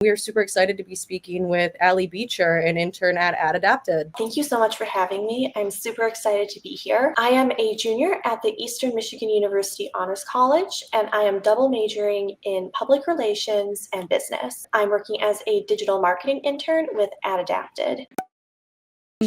We are super excited to be speaking with Allie Beecher, an intern at AdAdapted. Thank you so much for having me. I'm super excited to be here. I am a junior at the Eastern Michigan University Honors College, and I am double majoring in public relations and business. I'm working as a digital marketing intern with AdAdapted.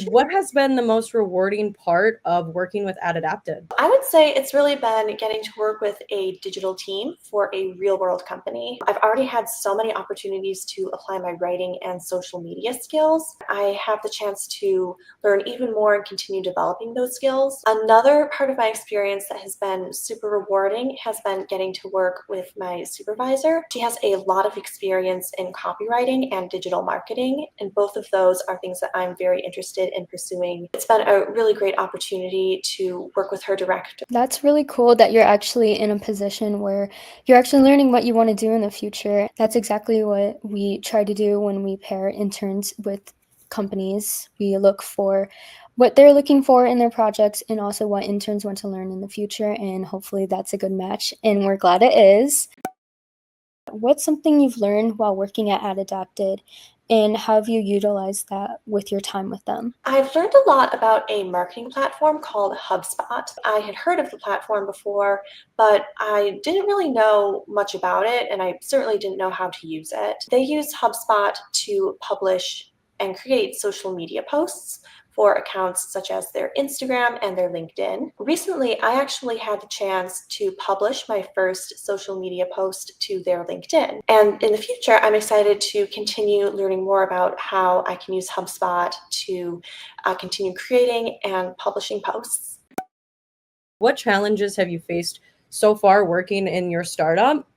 What has been the most rewarding part of working with AdAdapted? I would say it's really been getting to work with a digital team for a real-world company. I've already had so many opportunities to apply my writing and social media skills. I have the chance to learn even more and continue developing those skills. Another part of my experience that has been super rewarding has been getting to work with my supervisor. She has a lot of experience in copywriting and digital marketing, and both of those are things that I'm very interested in pursuing. It's been a really great opportunity to work with her directly. That's really cool that you're actually in a position where you're actually learning what you want to do in the future. That's exactly what we try to do when we pair interns with companies. We look for what they're looking for in their projects and also what interns want to learn in the future, and hopefully that's a good match, and we're glad it is. What's something you've learned while working at AdAdapted, and how have you utilized that with your time with them? I've learned a lot about a marketing platform called HubSpot. I had heard of the platform before, but I didn't really know much about it, and I certainly didn't know how to use it. They use HubSpot to publish and create social media posts for accounts such as their Instagram and their LinkedIn. Recently, I actually had the chance to publish my first social media post to their LinkedIn. And in the future, I'm excited to continue learning more about how I can use HubSpot to continue creating and publishing posts. What challenges have you faced so far working in your startup?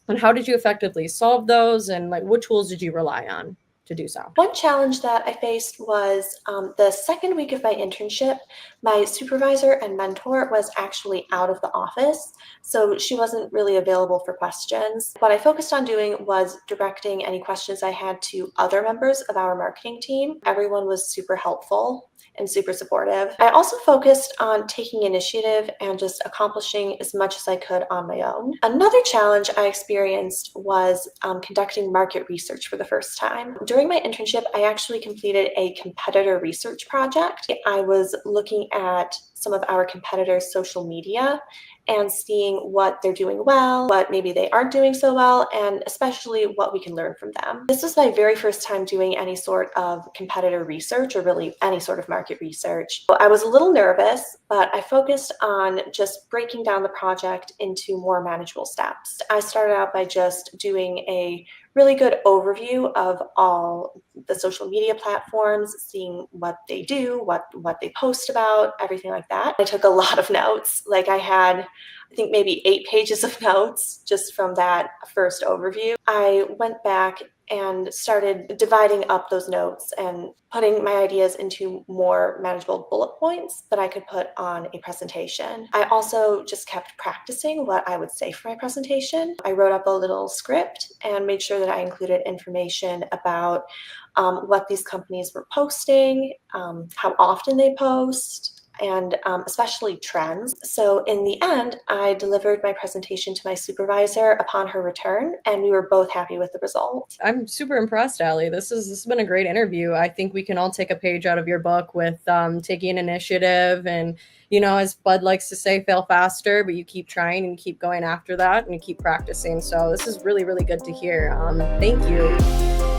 And how did you effectively solve those? And what tools did you rely on to do so? One challenge that I faced was the second week of my internship, my supervisor and mentor was actually out of the office, so she wasn't really available for questions. What I focused on doing was directing any questions I had to other members of our marketing team. Everyone was super helpful and super supportive. I also focused on taking initiative and just accomplishing as much as I could on my own. Another challenge I experienced was conducting market research for the first time. During my internship, I actually completed a competitor research project. I was looking at some of our competitors' social media and seeing what they're doing well, what maybe they aren't doing so well, and especially what we can learn from them. This was my very first time doing any sort of competitor research or really any sort of market research. I was a little nervous, but I focused on just breaking down the project into more manageable steps. I started out by just doing a really good overview of all the social media platforms, seeing what they do, what they post about, everything like that. I took a lot of notes. I had, I think, maybe 8 pages of notes just from that first overview. I went back and started dividing up those notes and putting my ideas into more manageable bullet points that I could put on a presentation. I also just kept practicing what I would say for my presentation. I wrote up a little script and made sure that I included information about what these companies were posting, how often they post, and especially trends. So in the end, I delivered my presentation to my supervisor upon her return, and we were both happy with the result. I'm super impressed, Allie. This has been a great interview. I think we can all take a page out of your book with taking initiative and, as Bud likes to say, fail faster, but you keep trying and you keep going after that and you keep practicing. So this is really, really good to hear. Thank you.